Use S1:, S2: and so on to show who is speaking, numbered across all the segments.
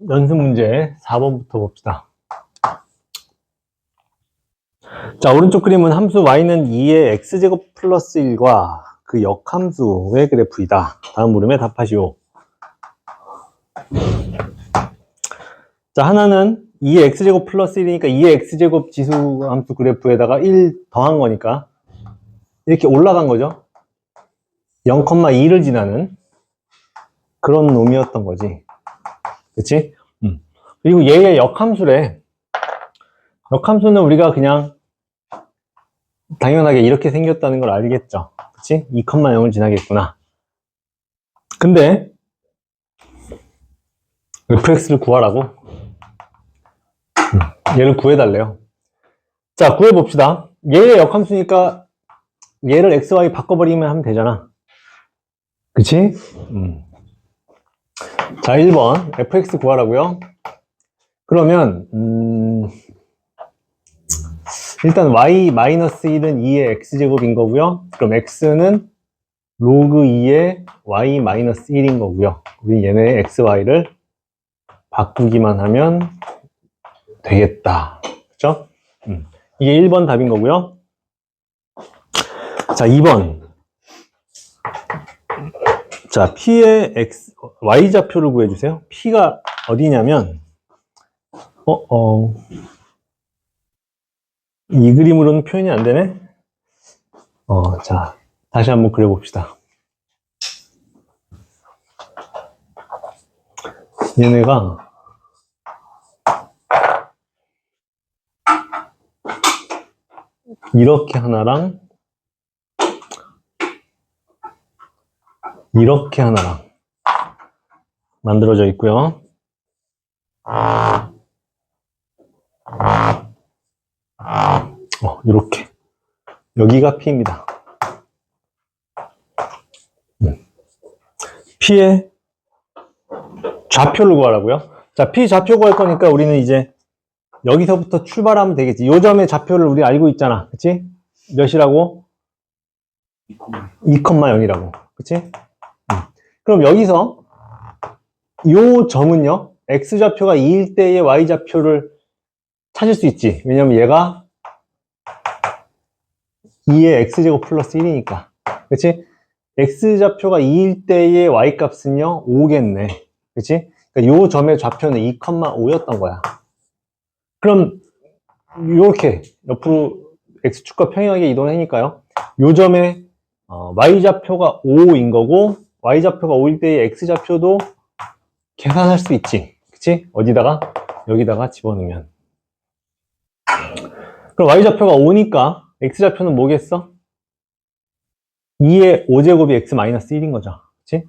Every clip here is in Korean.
S1: 연습 문제 4번부터 봅시다. 자, 오른쪽 그림은 함수 y는 2의 x제곱 플러스 1과 그 역함수의 그래프이다. 다음 물음에 답하시오. 자, 하나는 2의 x제곱 플러스 1이니까 2의 x제곱 지수 함수 그래프에다가 1 더한 거니까 이렇게 올라간 거죠. 0,2를 지나는 그런 놈이었던 거지. 그치? 그리고 얘의 역함수래. 역함수는 우리가 그냥 당연하게 이렇게 생겼다는 걸 알겠죠. 그치? 2,0을 지나겠구나. 근데 fx를 구하라고? 얘를 구해달래요. 자, 구해봅시다. 얘의 역함수니까 얘를 x, y 바꿔버리면 하면 되잖아. 그치? 자, 1번 fx 구하라고요. 그러면 일단 y-1은 2의 x제곱인 거고요. 그럼 x는 로그 2의 y-1인 거고요. 우리 얘네 x, y를 바꾸기만 하면 되겠다. 그쵸? 이게 1번 답인 거고요. 자, 2번. 자, P의 Y좌표를 구해주세요. P가 어디냐면, 이 그림으로는 표현이 안 되네? 자, 다시 한번 그려봅시다. 얘네가, 이렇게 하나랑, 이렇게 하나랑 만들어져 있고요. 이렇게. 여기가 P입니다. P의 좌표를 구하라고요. 자, P 좌표 구할 거니까 우리는 이제 여기서부터 출발하면 되겠지. 요 점의 좌표를 우리 알고 있잖아. 그치? 몇이라고? 2,0이라고. 그치? 그럼 여기서 요 점은요, x좌표가 2일 때의 y좌표를 찾을 수 있지. 왜냐면 얘가 2의 x제곱 플러스 1이니까. 그치? x좌표가 2일 때의 y값은요, 5겠네. 그치? 그러니까 요 점의 좌표는 2,5였던 거야. 그럼 요렇게 옆으로 x축과 평행하게 이동하니까요. 요 점의 y좌표가 5인 거고 y좌표가 5일 때의 x좌표도 계산할 수 있지. 그치? 어디다가? 여기다가 집어넣으면. 그럼 y좌표가 5니까 x좌표는 뭐겠어? 2의 5제곱이 x-1인 거죠. 그치?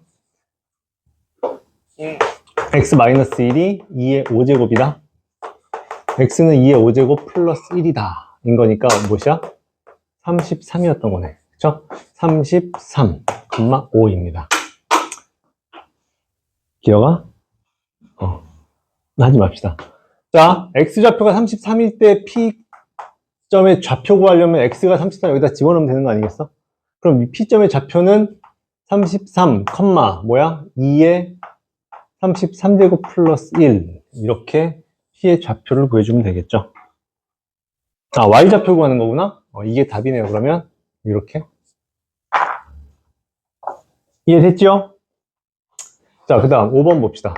S1: x-1이 2의 5제곱이다. x는 2의 5제곱 플러스 1이다. 인 거니까 무엇이야? 33이었던 거네. 그쵸? 33,5입니다. 기억아? 하지 맙시다. 자, x좌표가 33일 때 P점의 좌표 구하려면 x가 33 여기다 집어넣으면 되는 거 아니겠어? 그럼 이 P점의 좌표는 33, 뭐야? 2의 33제곱 플러스 1 이렇게 P의 좌표를 구해주면 되겠죠. 아, Y좌표 구하는 거구나? 이게 답이네요. 그러면 이렇게 이해됐죠? 자, 그 다음 5번 봅시다.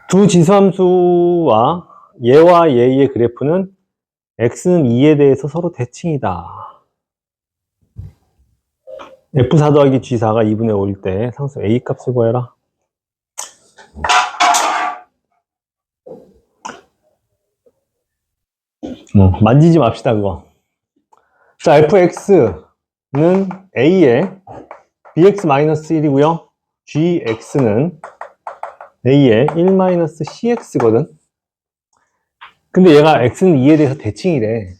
S1: 두 지수함수와 얘와 얘의 그래프는 x는 2에 대해서 서로 대칭이다. f4 더하기 g4가 2분의 5일 때 상수 a 값을 구해라. 만지지 맙시다 그거. 자, fx는 a의 bx-1이고요 gx는 a의 1-cx거든. 근데 얘가 x는 2에 대해서 대칭이래.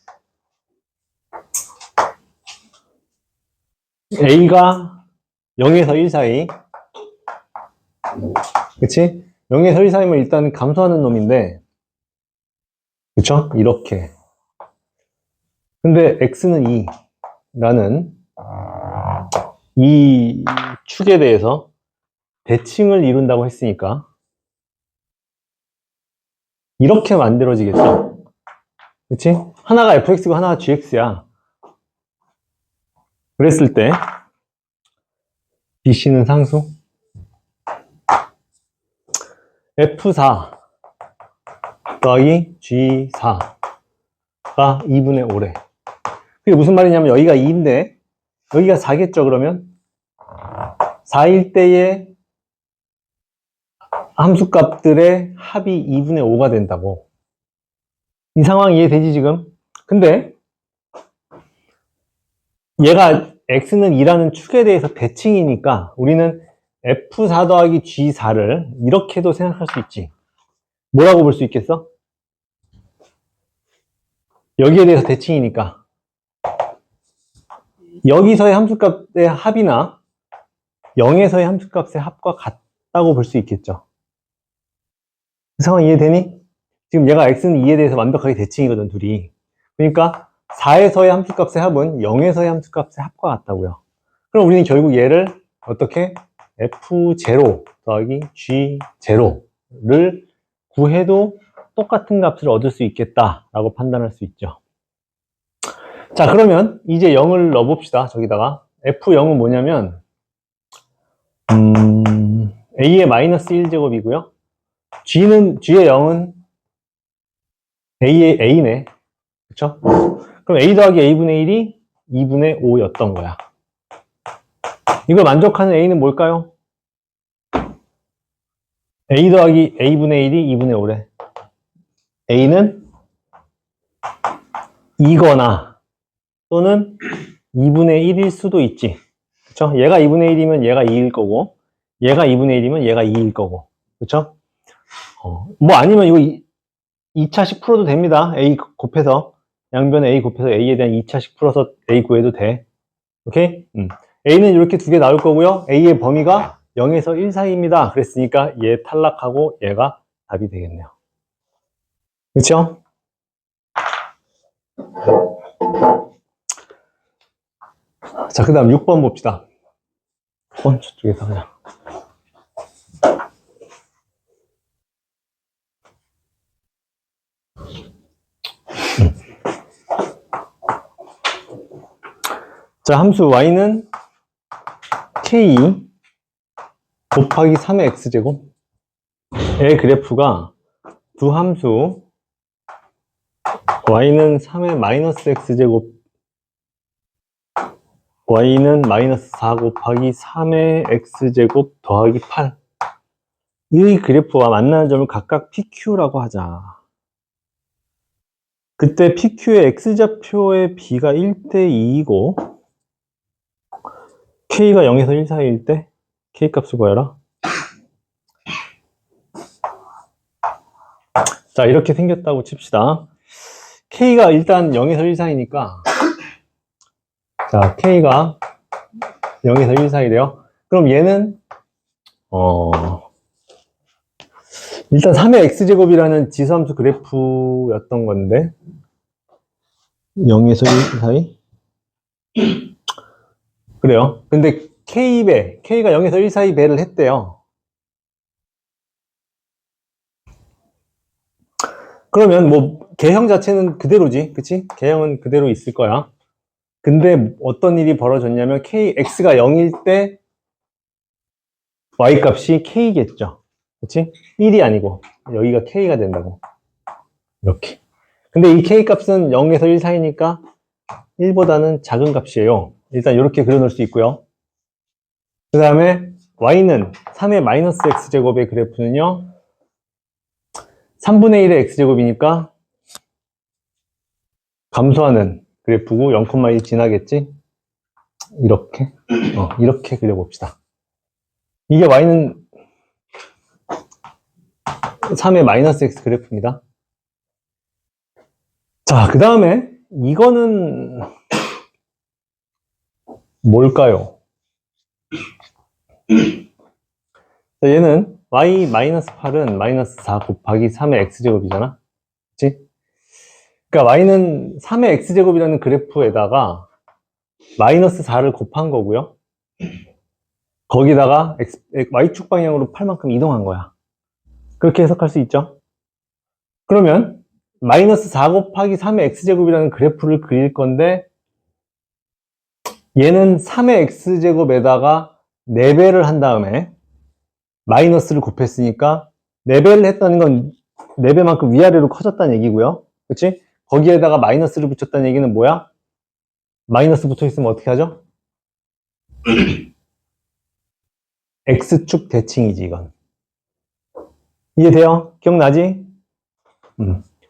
S1: a가 0에서 1 사이, 그치? 0에서 1 사이면 일단 감소하는 놈인데, 그쵸? 이렇게. 근데 x는 2 라는 이 축에 대해서 대칭을 이룬다고 했으니까 이렇게 만들어지겠죠. 그치? 하나가 fx고 하나가 gx야. 그랬을 때 bc는 상수 f4 더하기 g4가 2분의 5래. 그게 무슨 말이냐면 여기가 2인데 여기가 4겠죠. 그러면 4일 때의 함수값들의 합이 2분의 5가 된다고. 이 상황 이해되지 지금? 근데 얘가 x는 2라는 축에 대해서 대칭이니까 우리는 f4 더하기 g4를 이렇게도 생각할 수 있지. 뭐라고 볼 수 있겠어? 여기에 대해서 대칭이니까 여기서의 함수값의 합이나 0에서의 함수값의 합과 같다고 볼 수 있겠죠. 그 상황 이해되니? 지금 얘가 x는 2에 대해서 완벽하게 대칭이거든, 둘이. 그러니까 4에서의 함수값의 합은 0에서의 함수값의 합과 같다고요. 그럼 우리는 결국 얘를 어떻게? f0 더하기 g0를 구해도 똑같은 값을 얻을 수 있겠다라고 판단할 수 있죠. 자, 그러면 이제 0을 넣어봅시다. 저기다가 f0은 뭐냐면 a의 마이너스 1제곱이고요. g의 0은 a의 a네. 그쵸? 그럼 a 더하기 a분의 1이 2분의 5였던 거야. 이걸 만족하는 a는 뭘까요? a 더하기 a분의 1이 2분의 5래. a는 2거나 또는 2분의 1일 수도 있지. 그쵸? 얘가 2분의 1이면 얘가 2일 거고, 얘가 2분의 1이면 얘가 2일 거고. 그쵸? 뭐 아니면 이거 2차식 풀어도 됩니다. a 곱해서. 양변에 a 곱해서 a에 대한 2차식 풀어서 a 구해도 돼. 오케이? a는 이렇게 두 개 나올 거고요. a의 범위가 0에서 1 사이입니다. 그랬으니까 얘 탈락하고 얘가 답이 되겠네요. 그쵸? 자, 그 다음 6번 봅시다. 6번 저쪽에서 그냥. 자, 함수 y는 k 곱하기 3의 x제곱의 그래프가 두 함수 y는 3의 마이너스 x제곱 y는 마이너스 4 곱하기 3의 x제곱 더하기 8 이 그래프와 만나는 점을 각각 PQ라고 하자. 그때 PQ의 x좌표의 b가 1대 2이고 k가 0에서 1 사이일 때 k 값을 구해라. 자, 이렇게 생겼다고 칩시다. k가 일단 0에서 1 사이니까 자, k가 0에서 1 사이래요. 그럼 얘는 일단 3의 x제곱이라는 지수함수 그래프였던 건데 0에서 1 사이? 그래요. 근데 k가 0에서 1 사이 배를 했대요. 그러면 뭐 개형 자체는 그대로지, 그치? 개형은 그대로 있을 거야. 근데 어떤 일이 벌어졌냐면 x가 0일 때 y 값이 k겠죠. 그치? 1이 아니고 여기가 k가 된다고. 이렇게. 근데 이 k 값은 0에서 1 사이니까 1보다는 작은 값이에요. 일단 이렇게 그려놓을 수 있고요. 그 다음에 y는 3의 마이너스 x제곱의 그래프는요 3분의 1의 x제곱이니까 감소하는 그래프고 0,1 지나겠지? 이렇게 그려봅시다. 이게 y는 3의 마이너스 x 그래프입니다. 자, 그 다음에 이거는 뭘까요? 자, 얘는 y-8은 마이너스 4 곱하기 3의 x제곱이잖아. 그치? 그러니까 y는 3의 x제곱이라는 그래프에다가 마이너스 4를 곱한 거고요. 거기다가 Y축 방향으로 8만큼 이동한 거야. 그렇게 해석할 수 있죠. 그러면 마이너스 4 곱하기 3의 x제곱이라는 그래프를 그릴 건데 얘는 3의 x제곱에다가 4배를 한 다음에 마이너스를 곱했으니까 4배를 했다는 건 4배만큼 위아래로 커졌다는 얘기고요. 그치? 거기에다가 마이너스를 붙였다는 얘기는 뭐야? 마이너스 붙어 있으면 어떻게 하죠? x축 대칭이지 이건. 이해돼요? 기억나지?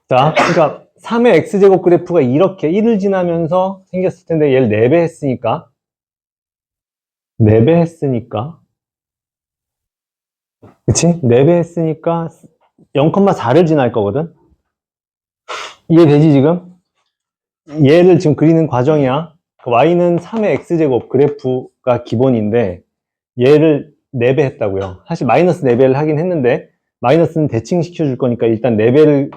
S1: 자, 그러니까 3의 x제곱 그래프가 이렇게 1을 지나면서 생겼을 텐데 얘를 4배 했으니까 4배 했으니까 그치? 4배 했으니까 0,4를 지날 거거든? 이해되지 지금? 얘를 지금 그리는 과정이야. y는 3의 x제곱 그래프가 기본인데 얘를 4배 했다고요. 사실 마이너스 4배를 하긴 했는데 마이너스는 대칭시켜 줄 거니까 일단 4배를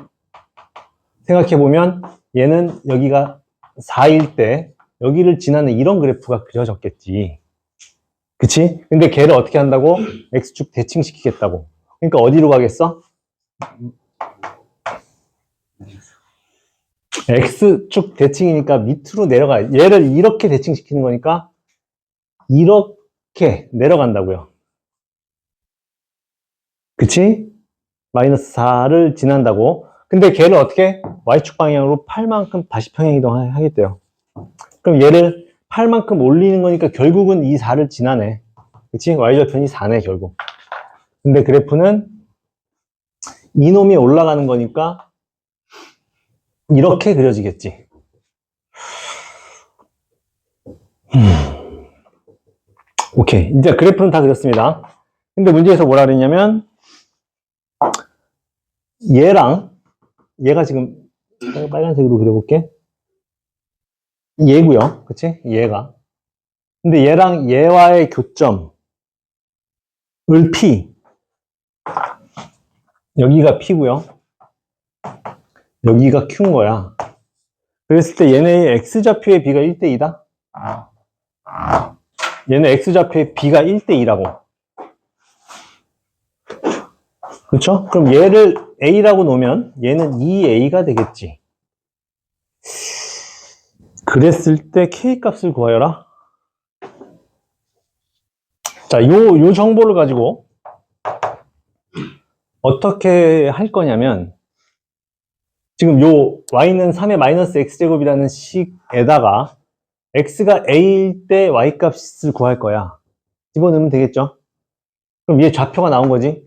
S1: 생각해보면 얘는 여기가 4일 때 여기를 지나는 이런 그래프가 그려졌겠지. 그치? 근데 걔를 어떻게 한다고? x축 대칭시키겠다고. 그러니까 어디로 가겠어? x축 대칭이니까 밑으로 내려가. 얘를 이렇게 대칭시키는 거니까 이렇게 내려간다고요. 그치? 마이너스 4를 지난다고. 근데 걔를 어떻게? y축 방향으로 8만큼 다시 평행 이동하겠대요. 그럼 얘를 8만큼 올리는 거니까 결국은 이 4를 지나네. 그치? y절편이 4네, 결국. 근데 그래프는 이놈이 올라가는 거니까 이렇게 그려지겠지. 오케이. 이제 그래프는 다 그렸습니다. 근데 문제에서 뭐라 그랬냐면 얘가 지금 빨간색으로 그려볼게. 얘고요. 그치? 얘가. 근데 얘랑 얘와의 교점을 P. 여기가 P고요. 여기가 Q인 거야. 그랬을 때 얘네의 X좌표의 B가 1대2다? 얘는 X좌표의 B가 1대2라고. 그렇죠? 그럼 얘를 A라고 놓으면 얘는 2A가 되겠지. 그랬을 때 K 값을 구하여라. 자, 요 정보를 가지고 어떻게 할 거냐면 지금 요 y는 3의 마이너스 x제곱이라는 식에다가 x가 a일 때 y 값을 구할 거야. 집어넣으면 되겠죠? 그럼 얘 좌표가 나온 거지.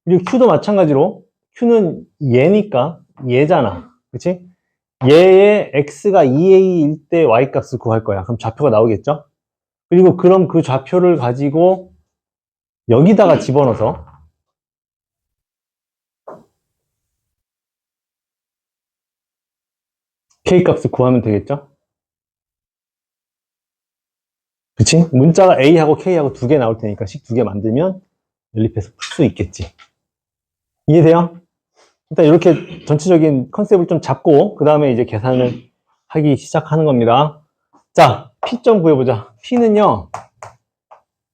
S1: 그리고 q도 마찬가지로 q는 얘니까 얘잖아. 그치? 얘의 x가 2a일 때 y 값을 구할 거야. 그럼 좌표가 나오겠죠? 그리고 그럼 그 좌표를 가지고 여기다가 집어넣어서 k 값을 구하면 되겠죠? 그치? 문자가 A하고 K하고 두 개 나올 테니까 식 두 개 만들면 연립해서 풀 수 있겠지. 이해돼요? 일단 이렇게 전체적인 컨셉을 좀 잡고 그 다음에 이제 계산을 하기 시작하는 겁니다. 자, P점 구해보자. P는요,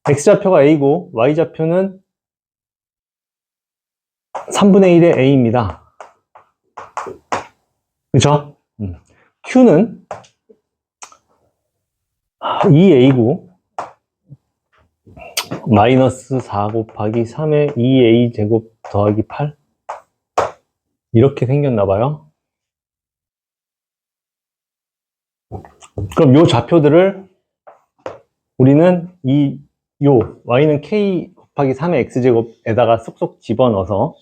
S1: X좌표가 A고 Y좌표는 3분의 1의 A입니다. 그쵸? Q는 2A고 마이너스 4 곱하기 3의 2A 제곱 더하기 8 이렇게 생겼나봐요. 그럼 요 좌표들을 우리는 요 y는 k 곱하기 3의 x제곱에다가 쏙쏙 집어넣어서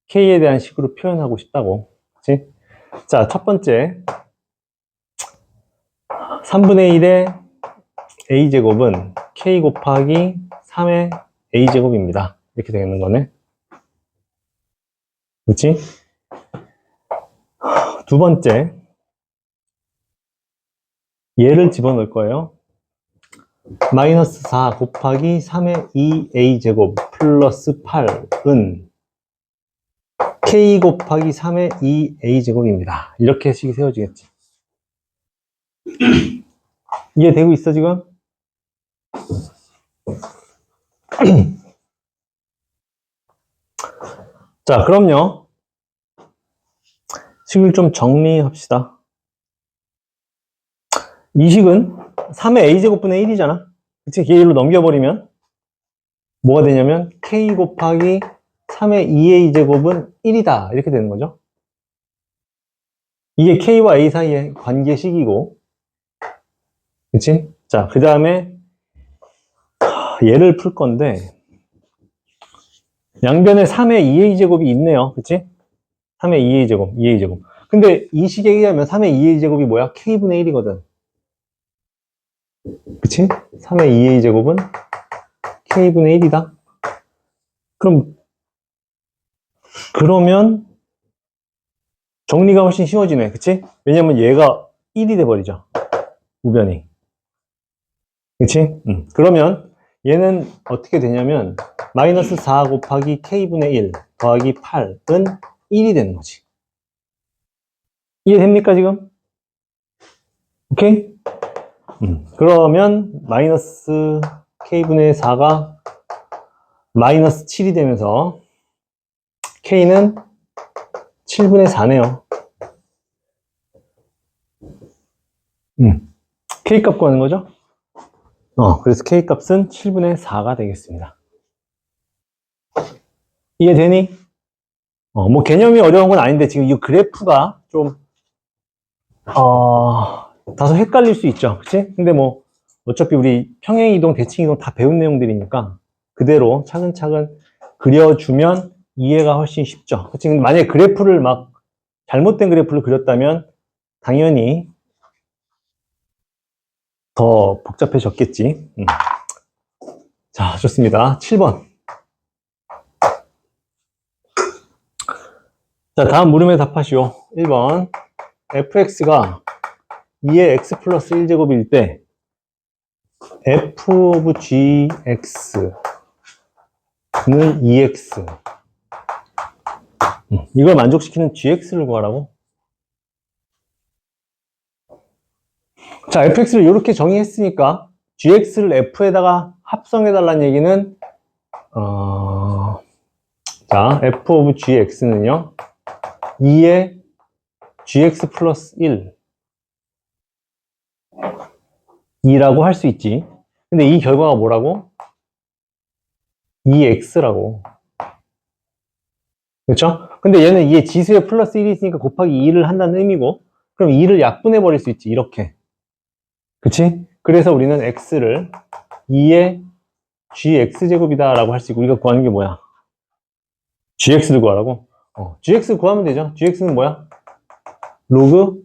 S1: k에 대한 식으로 표현하고 싶다고. 그치? 자, 첫 번째 3분의 1의 a제곱은 k 곱하기 3의 a제곱입니다. 이렇게 되는 거네. 그치? 두 번째 얘를 집어넣을 거예요. 마이너스 4 곱하기 3의 2a제곱 플러스 8은 k 곱하기 3의 2a제곱입니다. 이렇게 식이 세워지겠지. 이해되고 있어 지금? 자, 그럼요. 식을 좀 정리합시다. 이 식은 3의 a제곱분의 1이잖아. 그치? 얘로 넘겨버리면 뭐가 되냐면 k 곱하기 3의 2a제곱은 1이다. 이렇게 되는 거죠. 이게 k와 a 사이의 관계식이고, 그치? 자, 그 다음에 얘를 풀 건데, 양변에 3의 2a제곱이 있네요. 그치? 3의 2a제곱, 2a제곱. 근데 이 식에 의하면 3의 2a제곱이 뭐야? k분의 1이거든. 그치? 3의 2a제곱은 k분의 1이다. 그러면 정리가 훨씬 쉬워지네. 그치? 왜냐면 얘가 1이 돼버리죠. 우변이. 그치? 그러면 얘는 어떻게 되냐면 마이너스 4 곱하기 k분의 1 더하기 8은 1이 되는 거지. 이해됩니까 지금? 오케이? 그러면 마이너스 k분의 4가 마이너스 7이 되면서 k는 7분의 4네요. k 값 구하는 거죠? 그래서 k 값은 7분의 4가 되겠습니다. 이해되니? 뭐 개념이 어려운 건 아닌데 지금 이 그래프가 좀 다소 헷갈릴 수 있죠. 그치? 근데 뭐 어차피 우리 평행이동, 대칭이동 다 배운 내용들이니까 그대로 차근차근 그려주면 이해가 훨씬 쉽죠. 그치? 만약에 그래프를 막 잘못된 그래프를 그렸다면 당연히 더 복잡해졌겠지. 자, 좋습니다. 7번. 자, 다음 물음에 답하시오. 1번. fx가 2의 x 플러스 1제곱일 때 f of gx는 2x. 이걸 만족시키는 gx를 구하라고? 자, fx를 이렇게 정의했으니까 gx를 f에다가 합성해달라는 얘기는 자, f of gx는요 2의 gx 플러스 1 2라고 할 수 있지. 근데 이 결과가 뭐라고? 2x라고. 그렇죠? 근데 얘는 2의 지수에 플러스 1이 있으니까 곱하기 2를 한다는 의미고, 그럼 2를 약분해 버릴 수 있지, 이렇게. 그치? 그래서 우리는 x를 2의 gx제곱이다 라고 할 수 있고, 우리가 구하는 게 뭐야? gx를 구하라고? gx 구하면 되죠. gx는 뭐야? 로그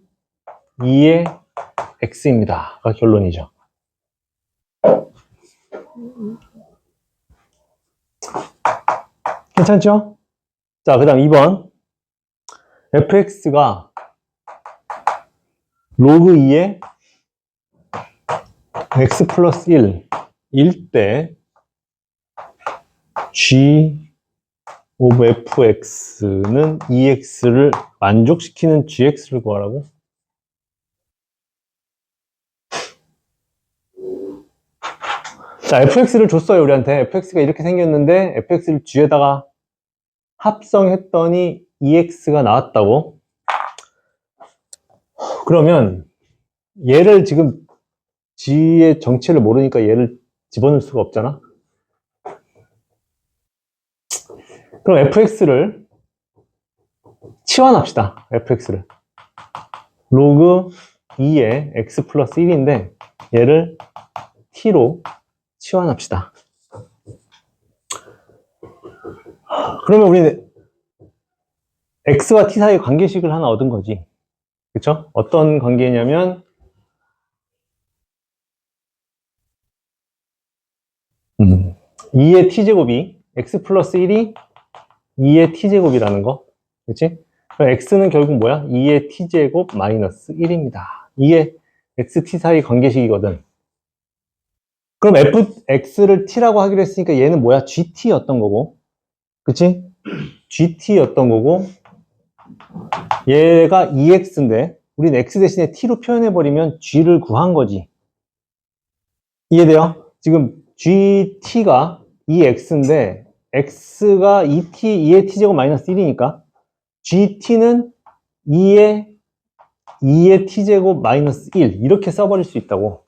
S1: 2의 x입니다 가 결론이죠. 괜찮죠? 자, 그 다음 2번. fx가 로그 2의 x 플러스 1일 때 g of fx는 2x를 만족시키는 gx를 구하라고? 자, fx를 줬어요, 우리한테. fx가 이렇게 생겼는데 fx를 g에다가 합성했더니 2x가 나왔다고? 그러면 얘를 지금 g의 정체를 모르니까 얘를 집어넣을 수가 없잖아? 그럼 fx를 치환합시다. fx를 로그 2의 x 플러스 1인데 얘를 t로 치환합시다. 그러면 우리는 x와 t 사이의 관계식을 하나 얻은 거지. 그쵸? 어떤 관계냐면 2의 t제곱이 x 플러스 1이 2의 t제곱이라는 거. 그치? 그럼 x는 결국 뭐야? 2의 t제곱 마이너스 1입니다. 이게 x, t 사이 관계식이거든. 그럼 fx를 t라고 하기로 했으니까 얘는 뭐야? gt였던 거고. 그치? gt였던 거고 얘가 2x인데 우린 x 대신에 t로 표현해버리면 g를 구한 거지. 이해돼요? 지금 gt가 이 x인데 x가 2의 t제곱 마이너스 1이니까 gt는 2의 t제곱 마이너스 1 이렇게 써버릴 수 있다고.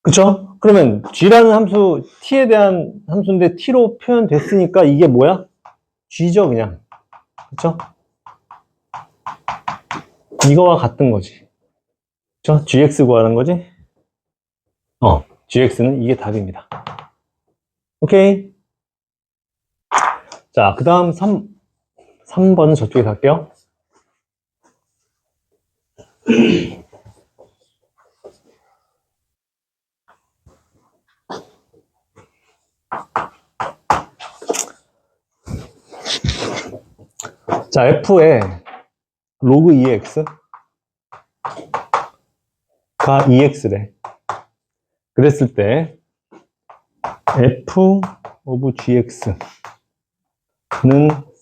S1: 그쵸? 그러면 g라는 함수 t에 대한 함수인데 t로 표현됐으니까 이게 뭐야? g죠 그냥. 그쵸? 이거와 같은 거지. 그쵸? gx 구하는 거지? gx는 이게 답입니다. 오케이. 자, 그 다음 3번은 저쪽에 갈게요. 자, f에 로그 2x가 2x래. 그랬을 때 f 오브 gx는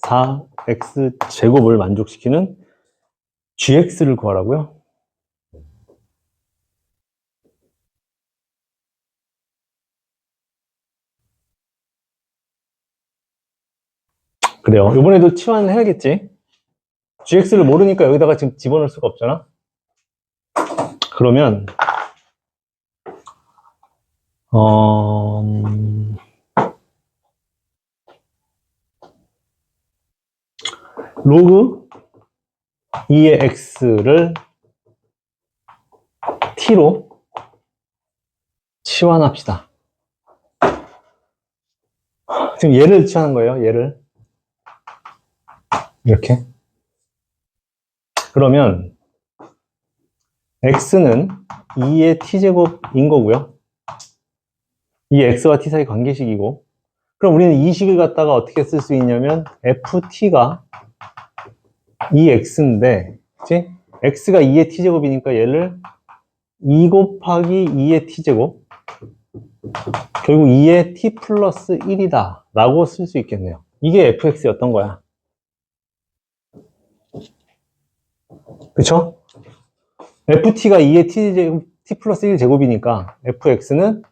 S1: 4x 제곱을 만족시키는 gx를 구하라고요? 그래요. 이번에도 치환해야겠지? gx를 모르니까 여기다가 지금 집어넣을 수가 없잖아? 그러면 로그 2의 x를 t로 치환합시다. 지금 얘를 치환한 거예요. 얘를 이렇게. 그러면 x는 2의 t제곱인 거고요. 이 x와 t 사이 관계식이고, 그럼 우리는 이 식을 갖다가 어떻게 쓸 수 있냐면 ft가 2x인데, 그치? x가 2의 t제곱이니까 얘를 2 곱하기 2의 t제곱, 결국 2의 t 플러스 1이다 라고 쓸 수 있겠네요. 이게 fx였던 거야. 그쵸? ft가 2의 t 플러스 1제곱이니까 fx는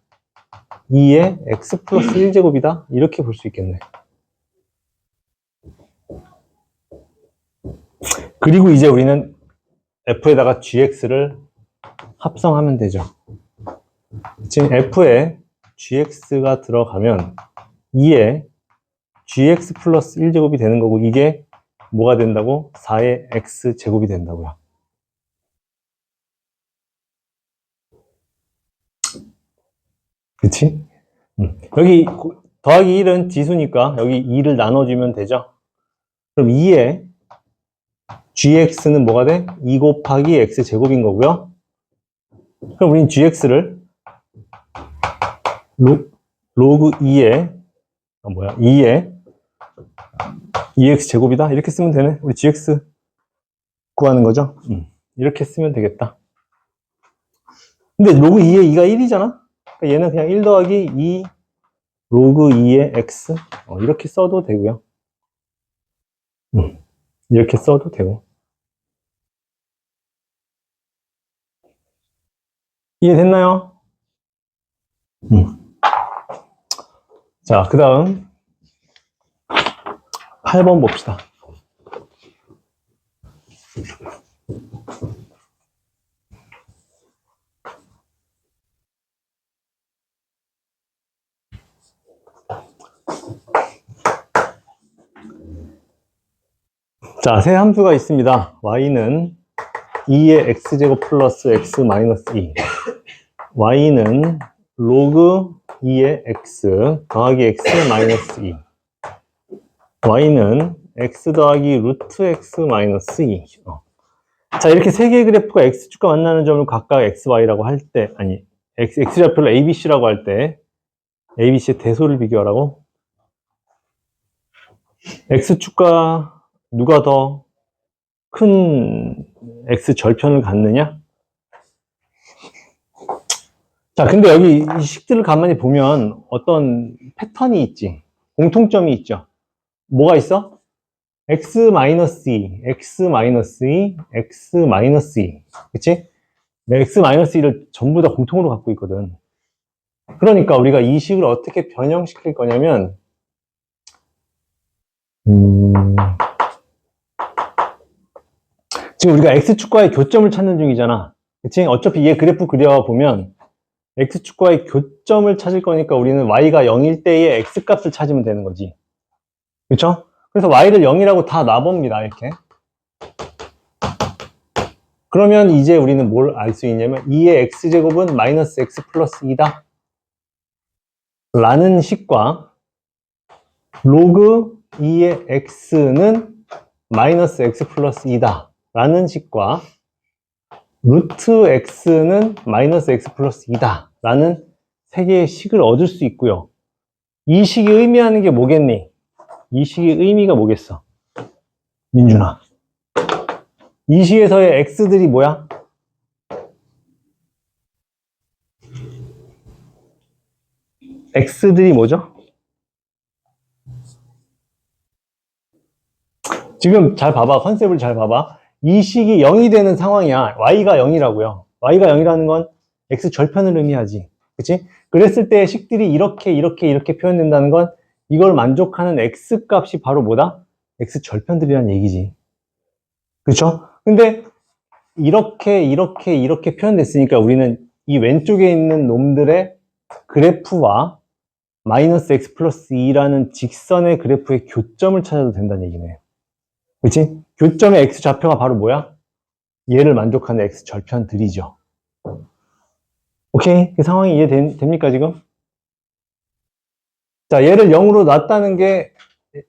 S1: 2의 x 플러스 1제곱이다 이렇게 볼 수 있겠네. 그리고 이제 우리는 f에다가 gx를 합성하면 되죠. 지금 f에 gx가 들어가면 2의 gx 플러스 1제곱이 되는 거고, 이게 뭐가 된다고? 4의 x제곱이 된다고요. 그치? 여기 더하기 1은 지수니까 여기 2를 나눠주면 되죠. 그럼 2의 gx는 뭐가 돼? 2 곱하기 x제곱인 거고요. 그럼 우린 gx를 로그 2의 2x제곱이다 이렇게 쓰면 되네. 우리 gx 구하는 거죠. 이렇게 쓰면 되겠다. 근데 로그 2의 2가 1이잖아. 그러니까 얘는 그냥 1 더하기 2 로그 2의 x 이렇게 써도 되고요. 이렇게 써도 되고. 이해됐나요? 자, 그 다음 8번 봅시다. 자, 세 함수가 있습니다. y는 2의 x제곱 플러스 x 마이너스 2, y는 로그 2의 x 더하기 x 마이너스 2, y는 x 더하기 루트 x 마이너스 2. 자, 이렇게 세 개의 그래프가 x축과 만나는 점을 각각 xy라고 할 때, 아니 x좌표를 abc라고 할 때 abc의 대소를 비교하라고. x축과 누가 더 큰 x절편을 갖느냐? 자, 근데 여기 이 식들을 가만히 보면 어떤 패턴이 있지. 공통점이 있죠. 뭐가 있어? x-2, x-2, x-2. 그치? x-2를 전부 다 공통으로 갖고 있거든. 그러니까 우리가 이 식을 어떻게 변형시킬 거냐면, 지금 우리가 X축과의 교점을 찾는 중이잖아. 그치? 어차피 얘 그래프 그려보면 X축과의 교점을 찾을 거니까 우리는 Y가 0일 때의 X값을 찾으면 되는 거지. 그쵸? 그래서 Y를 0이라고 다 놔봅니다. 이렇게. 그러면 이제 우리는 뭘 알 수 있냐면 2의 X제곱은 마이너스 X 플러스 2다. 라는 식과 로그 2의 X는 마이너스 X 플러스 2다. 라는 식과 루트 X는 마이너스 X 플러스 2다. 라는 세 개의 식을 얻을 수 있고요. 이 식이 의미하는 게 뭐겠니? 이 식의 의미가 뭐겠어? 민준아. 이 식에서의 X들이 뭐야? X들이 뭐죠? 지금 잘 봐봐. 컨셉을 잘 봐봐. 이 식이 0이 되는 상황이야. Y가 0이라고요. Y가 0이라는 건 X 절편을 의미하지. 그치? 그랬을 때 식들이 이렇게 표현된다는 건 이걸 만족하는 X 값이 바로 뭐다? X 절편들이란 얘기지. 그쵸? 근데 이렇게 표현됐으니까 우리는 이 왼쪽에 있는 놈들의 그래프와 마이너스 X 플러스 2라는 직선의 그래프의 교점을 찾아도 된다는 얘기네. 그치? 교점의 X 좌표가 바로 뭐야? 얘를 만족하는 X 절편들이죠. 오케이? 그 상황이 이해됩니까, 지금? 자, 얘를 0으로 놨다는 게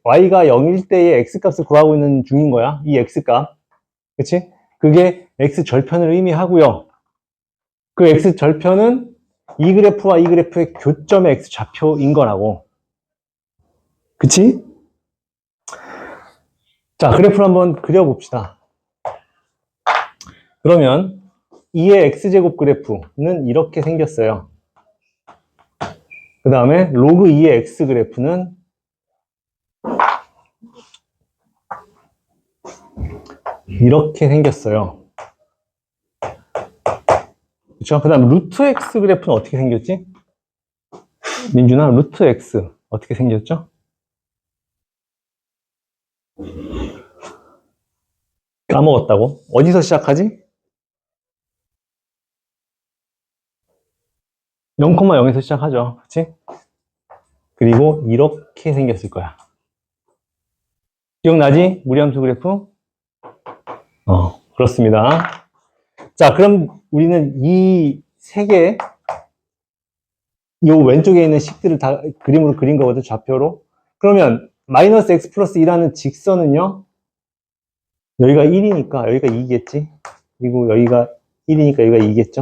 S1: Y가 0일 때의 X값을 구하고 있는 중인 거야. 이 X값. 그치? 그게 X 절편을 의미하고요. 그 X 절편은 이 그래프와 이 그래프의 교점의 X 좌표인 거라고. 그치? 자, 그래프를 한번 그려봅시다. 그러면 2의 X제곱 그래프는 이렇게 생겼어요. 그 다음에 로그 2의 X 그래프는 이렇게 생겼어요. 그쵸? 그 다음 루트 X 그래프는 어떻게 생겼지? 민준아, 루트 X 어떻게 생겼죠? 까먹었다고? 어디서 시작하지? 0,0에서 시작하죠. 그치? 그리고 이렇게 생겼을 거야. 기억나지? 무리함수 그래프? 그렇습니다. 자, 그럼 우리는 이 세 개, 요 왼쪽에 있는 식들을 다 그림으로 그린 거거든, 좌표로. 그러면 마이너스 x 플러스 2라는 직선은요, 여기가 1이니까 여기가 2겠지? 그리고 여기가 1이니까 여기가 2겠죠?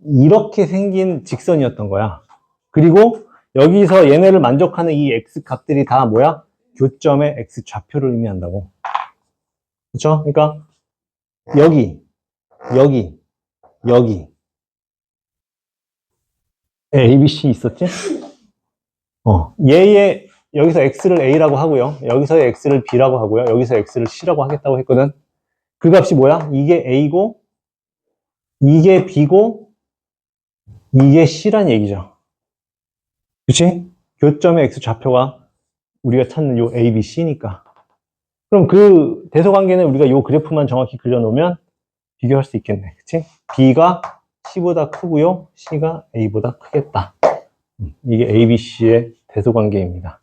S1: 이렇게 생긴 직선이었던 거야. 그리고 여기서 얘네를 만족하는 이 x 값들이 다 뭐야? 교점의 x 좌표를 의미한다고. 그쵸? 그러니까 여기 A, B, C 있었지? 얘의 여기서 x를 a라고 하고요. 여기서의 x를 b라고 하고요. 여기서 x를 c라고 하겠다고 했거든. 그 값이 뭐야? 이게 a고, 이게 b고, 이게 c란 얘기죠. 그치? 교점의 x 좌표가 우리가 찾는 요 a, b, c니까. 그럼 그 대소관계는 우리가 요 그래프만 정확히 그려놓으면 비교할 수 있겠네. 그치? b가 c보다 크고요. c가 a보다 크겠다. 이게 a, b, c의 대소관계입니다.